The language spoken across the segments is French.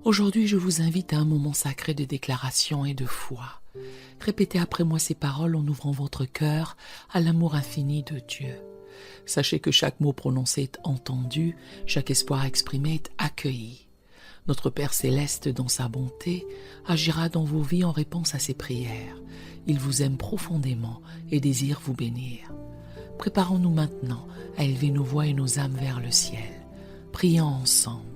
Aujourd'hui, je vous invite à un moment sacré de déclaration et de foi. Répétez après moi ces paroles en ouvrant votre cœur à l'amour infini de Dieu. Sachez que chaque mot prononcé est entendu, chaque espoir exprimé est accueilli. Notre Père céleste, dans sa bonté, agira dans vos vies en réponse à ses prières. Il vous aime profondément et désire vous bénir. Préparons-nous maintenant à élever nos voix et nos âmes vers le ciel. Prions ensemble.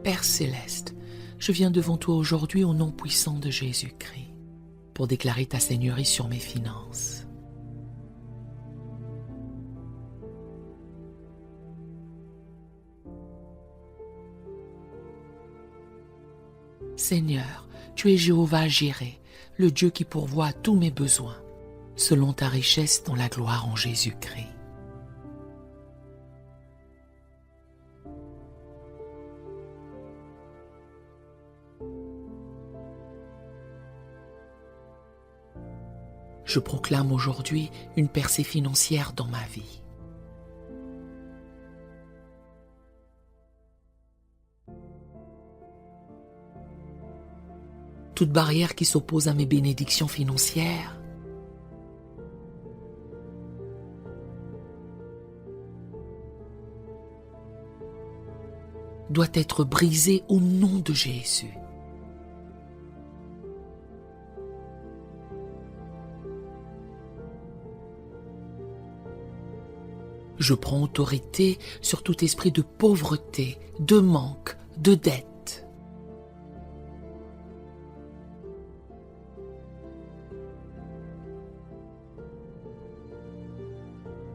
Père céleste, je viens devant toi aujourd'hui au nom puissant de Jésus-Christ pour déclarer ta seigneurie sur mes finances. Seigneur, tu es Jéhovah Jireh, le Dieu qui pourvoit à tous mes besoins, selon ta richesse dans la gloire en Jésus-Christ. Je proclame aujourd'hui une percée financière dans ma vie. Toute barrière qui s'oppose à mes bénédictions financières doit être brisée au nom de Jésus. Je prends autorité sur tout esprit de pauvreté, de manque, de dette.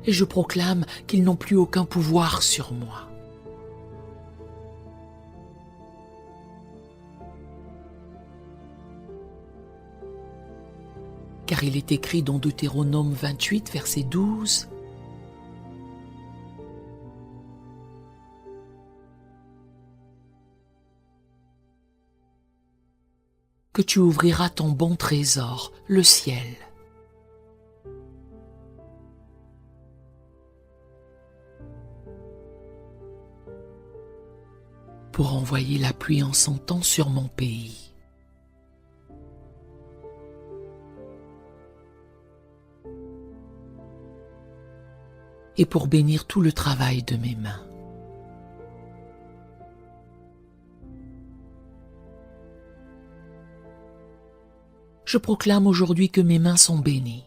Et je proclame qu'ils n'ont plus aucun pouvoir sur moi. Car il est écrit dans Deutéronome 28, verset 12, que tu ouvriras ton bon trésor, le ciel. Pour envoyer la pluie en son temps sur mon pays. Et pour bénir tout le travail de mes mains. Je proclame aujourd'hui que mes mains sont bénies.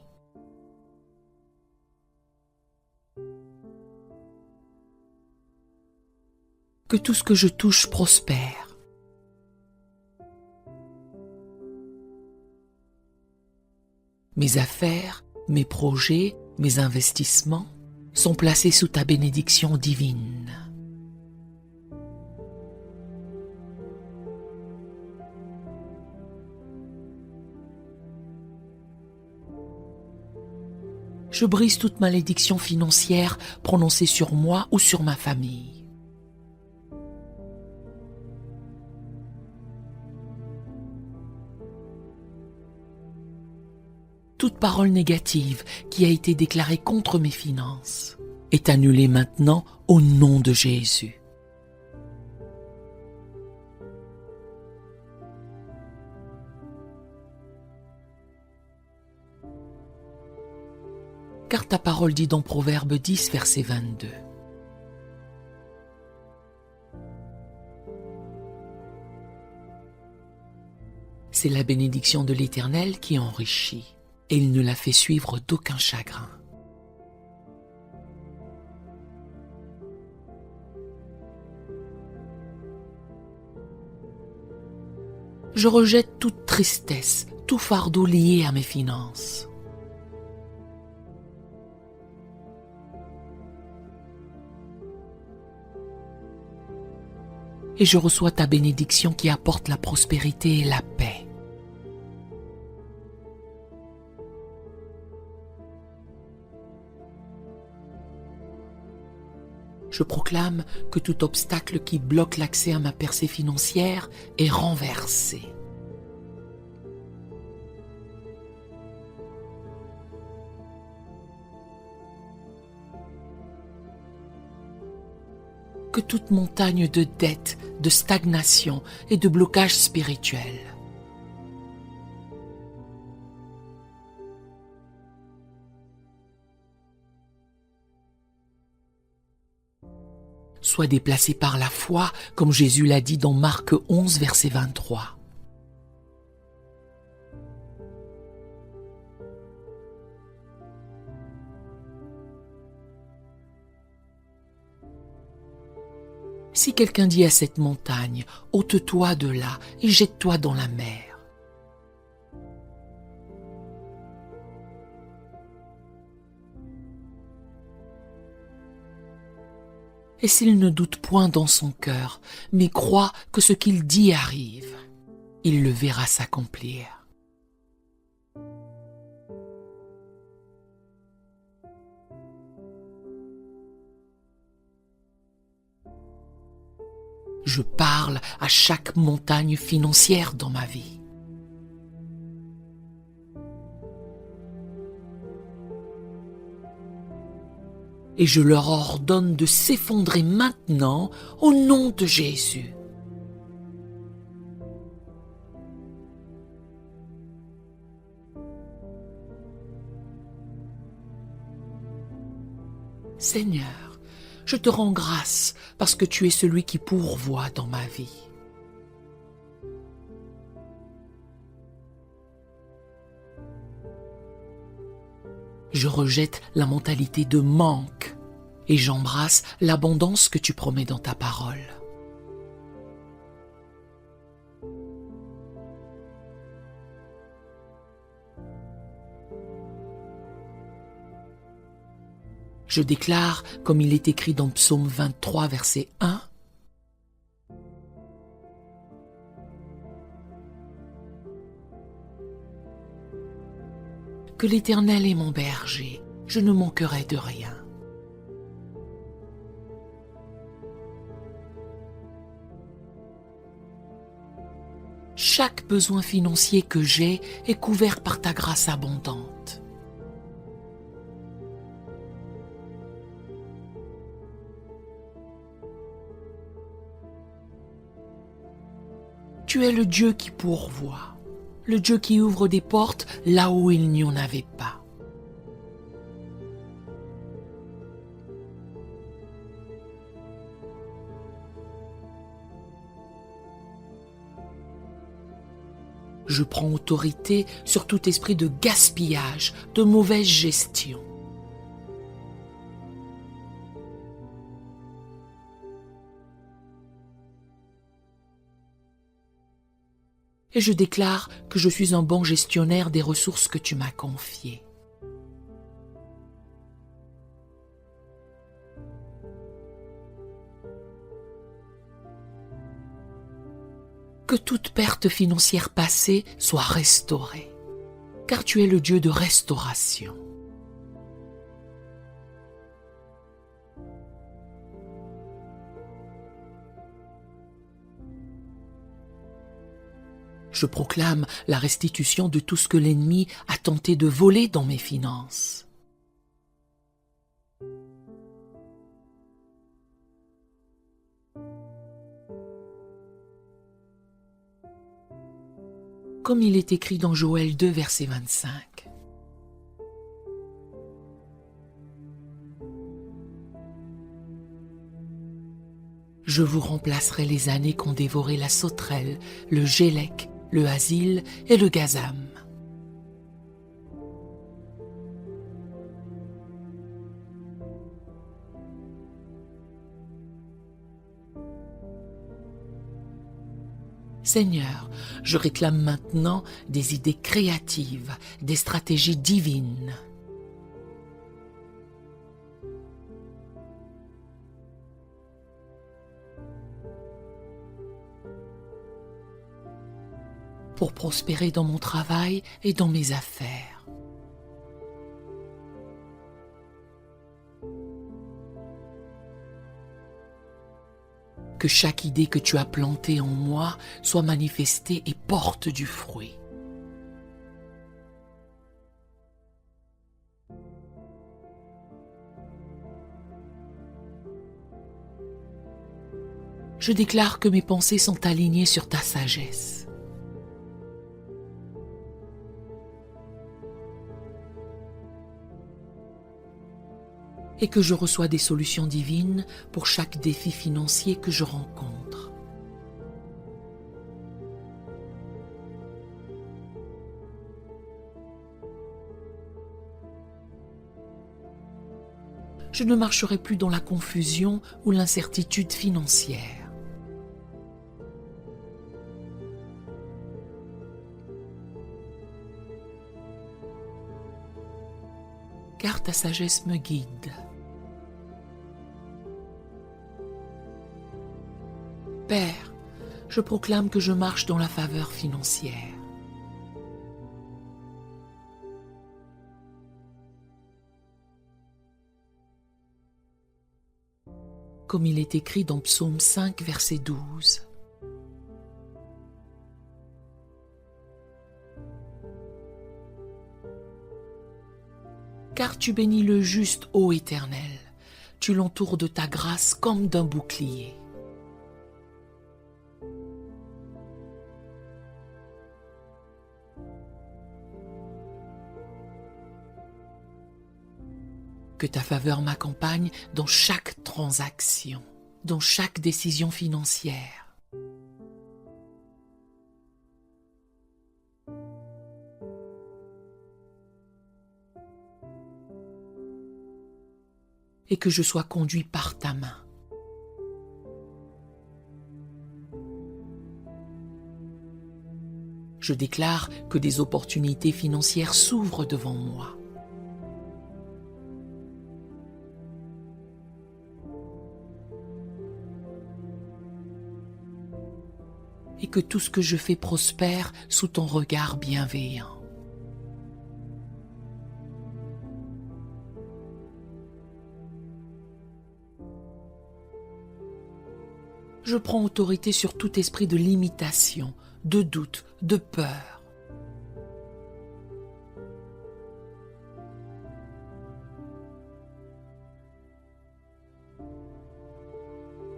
Que tout ce que je touche prospère. Mes affaires, mes projets, mes investissements sont placés sous ta bénédiction divine. Je brise toute malédiction financière prononcée sur moi ou sur ma famille. Toute parole négative qui a été déclarée contre mes finances est annulée maintenant au nom de Jésus. Car ta parole dit dans Proverbe 10, verset 22. C'est la bénédiction de l'Éternel qui enrichit, et il ne la fait suivre d'aucun chagrin. Je rejette toute tristesse, tout fardeau lié à mes finances. Et je reçois ta bénédiction qui apporte la prospérité et la paix. Je proclame que tout obstacle qui bloque l'accès à ma percée financière est renversé. que toute montagne de dettes, de stagnation et de blocage spirituel. Sois déplacé par la foi, comme Jésus l'a dit dans Marc 11, verset 23. Si quelqu'un dit à cette montagne, ôte-toi de là et jette-toi dans la mer. Et s'il ne doute point dans son cœur, mais croit que ce qu'il dit arrive, il le verra s'accomplir. Je parle à chaque montagne financière dans ma vie. Et je leur ordonne de s'effondrer maintenant au nom de Jésus. Seigneur, je te rends grâce parce que tu es celui qui pourvoit dans ma vie. Je rejette la mentalité de manque et j'embrasse l'abondance que tu promets dans ta parole. Je déclare, comme il est écrit dans Psaume 23, verset 1, que l'Éternel est mon berger, je ne manquerai de rien. Chaque besoin financier que j'ai est couvert par ta grâce abondante. Tu es le Dieu qui pourvoit, le Dieu qui ouvre des portes là où il n'y en avait pas. Je prends autorité sur tout esprit de gaspillage, de mauvaise gestion. Et je déclare que je suis un bon gestionnaire des ressources que tu m'as confiées. Que toute perte financière passée soit restaurée, car tu es le Dieu de restauration. Je proclame la restitution de tout ce que l'ennemi a tenté de voler dans mes finances. Comme il est écrit dans Joël 2, verset 25. Je vous remplacerai les années qu'ont dévoré la sauterelle, le gélec, le asile et le gazam. Seigneur, je réclame maintenant des idées créatives, des stratégies divines. Pour prospérer dans mon travail et dans mes affaires. Que chaque idée que tu as plantée en moi soit manifestée et porte du fruit. Je déclare que mes pensées sont alignées sur ta sagesse. Et que je reçois des solutions divines pour chaque défi financier que je rencontre. Je ne marcherai plus dans la confusion ou l'incertitude financière. Car ta sagesse me guide. Père, je proclame que je marche dans la faveur financière. Comme il est écrit dans Psaume 5, verset 12. Car tu bénis le juste, ô Éternel, tu l'entoures de ta grâce comme d'un bouclier. Que ta faveur m'accompagne dans chaque transaction, dans chaque décision financière. Et que je sois conduit par ta main. Je déclare que des opportunités financières s'ouvrent devant moi. Et que tout ce que je fais prospère sous ton regard bienveillant. Je prends autorité sur tout esprit de limitation, de doute, de peur.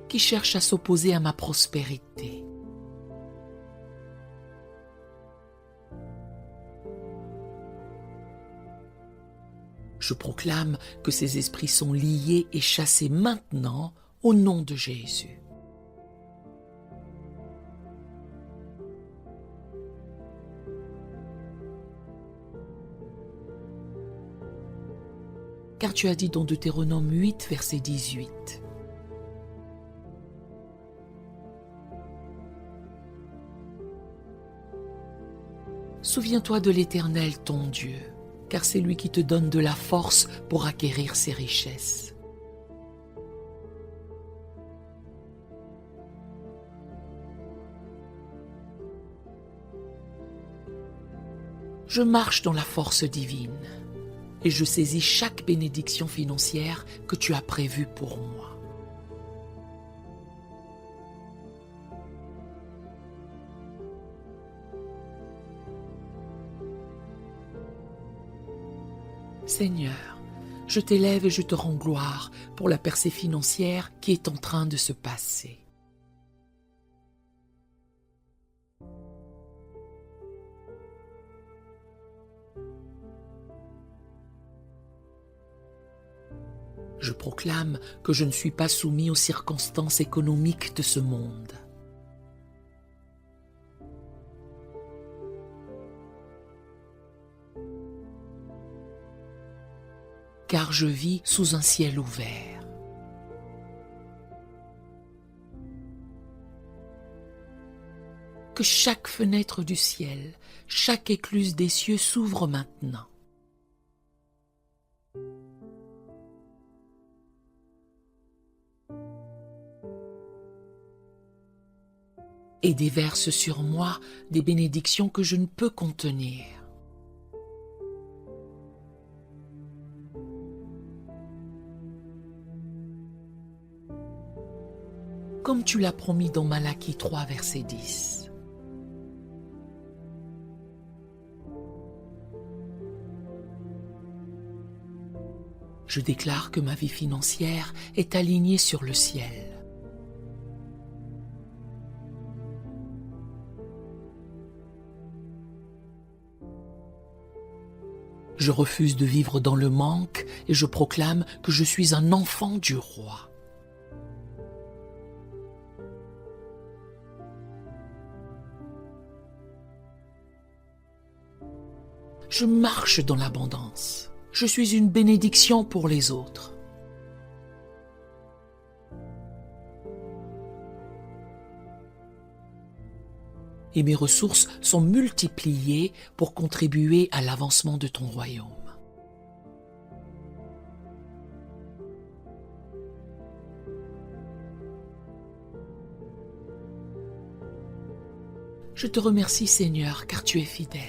Qui cherche à s'opposer à ma prospérité. Je proclame que ces esprits sont liés et chassés maintenant au nom de Jésus. Car tu as dit dans Deutéronome 8, verset 18. Souviens-toi de l'Éternel ton Dieu, car c'est lui qui te donne de la force pour acquérir ses richesses. Je marche dans la force divine et je saisis chaque bénédiction financière que tu as prévue pour moi. Seigneur, je t'élève et je te rends gloire pour la percée financière qui est en train de se passer. Je proclame que je ne suis pas soumis aux circonstances économiques de ce monde. Car je vis sous un ciel ouvert. Que chaque fenêtre du ciel, chaque écluse des cieux s'ouvre maintenant. Et déverse sur moi des bénédictions que je ne peux contenir. Comme tu l'as promis dans Malachie 3, verset 10. Je déclare que ma vie financière est alignée sur le ciel. Je refuse de vivre dans le manque et je proclame que je suis un enfant du roi. Je marche dans l'abondance. Je suis une bénédiction pour les autres. Et mes ressources sont multipliées pour contribuer à l'avancement de ton royaume. Je te remercie, Seigneur, car tu es fidèle.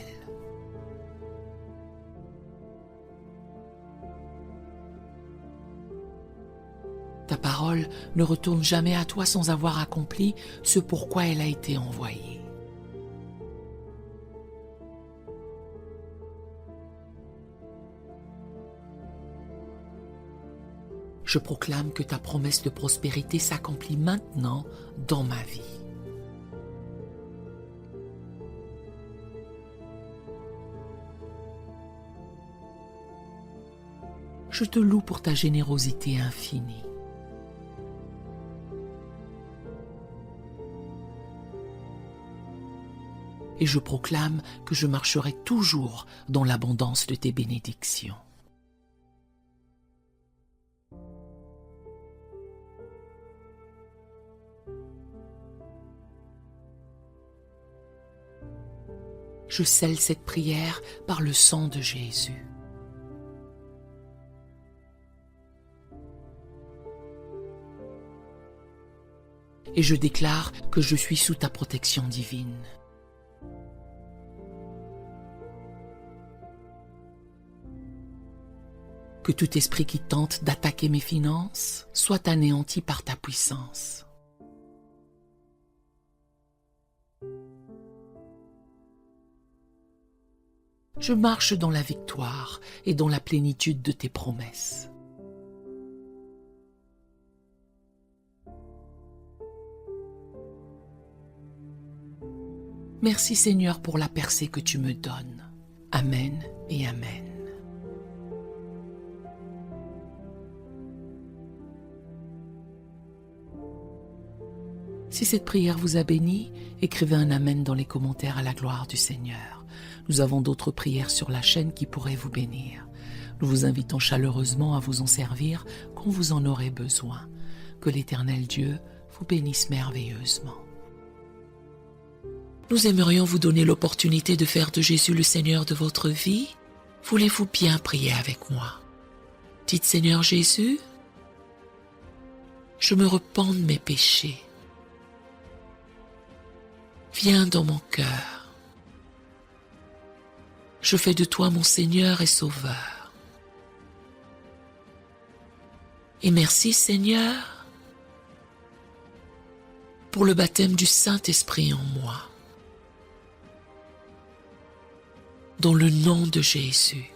Ta parole ne retourne jamais à toi sans avoir accompli ce pourquoi elle a été envoyée. Je proclame que ta promesse de prospérité s'accomplit maintenant dans ma vie. Je te loue pour ta générosité infinie. Et je proclame que je marcherai toujours dans l'abondance de tes bénédictions. Je scelle cette prière par le sang de Jésus. Et je déclare que je suis sous ta protection divine. Que tout esprit qui tente d'attaquer mes finances soit anéanti par ta puissance. Je marche dans la victoire et dans la plénitude de tes promesses. Merci Seigneur pour la percée que tu me donnes. Amen et Amen. Si cette prière vous a béni, écrivez un Amen dans les commentaires à la gloire du Seigneur. Nous avons d'autres prières sur la chaîne qui pourraient vous bénir. Nous vous invitons chaleureusement à vous en servir quand vous en aurez besoin. Que l'Éternel Dieu vous bénisse merveilleusement. Nous aimerions vous donner l'opportunité de faire de Jésus le Seigneur de votre vie. Voulez-vous bien prier avec moi? Dites Seigneur Jésus, je me repens de mes péchés. Viens dans mon cœur. Je fais de toi mon Seigneur et Sauveur. Et merci Seigneur pour le baptême du Saint-Esprit en moi. Dans le nom de Jésus.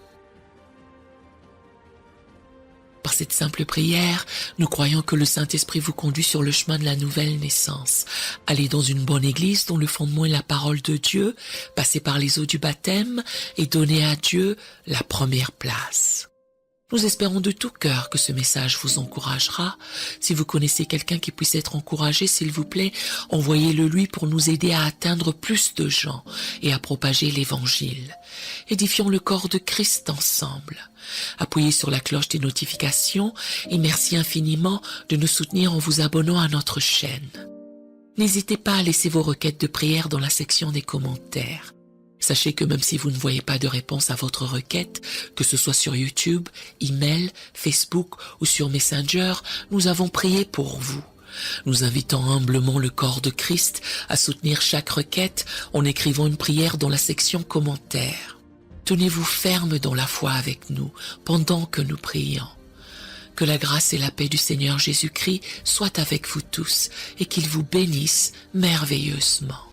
Par cette simple prière, nous croyons que le Saint-Esprit vous conduit sur le chemin de la nouvelle naissance. Allez dans une bonne église dont le fondement est la parole de Dieu, passez par les eaux du baptême et donnez à Dieu la première place. Nous espérons de tout cœur que ce message vous encouragera. Si vous connaissez quelqu'un qui puisse être encouragé, s'il vous plaît, envoyez-le lui pour nous aider à atteindre plus de gens et à propager l'Évangile. Édifions le corps de Christ ensemble. Appuyez sur la cloche des notifications et merci infiniment de nous soutenir en vous abonnant à notre chaîne. N'hésitez pas à laisser vos requêtes de prière dans la section des commentaires. Sachez que même si vous ne voyez pas de réponse à votre requête, que ce soit sur YouTube, email, Facebook ou sur Messenger, nous avons prié pour vous. Nous invitons humblement le corps de Christ à soutenir chaque requête en écrivant une prière dans la section commentaires. Tenez-vous ferme dans la foi avec nous pendant que nous prions. Que la grâce et la paix du Seigneur Jésus-Christ soient avec vous tous et qu'il vous bénisse merveilleusement.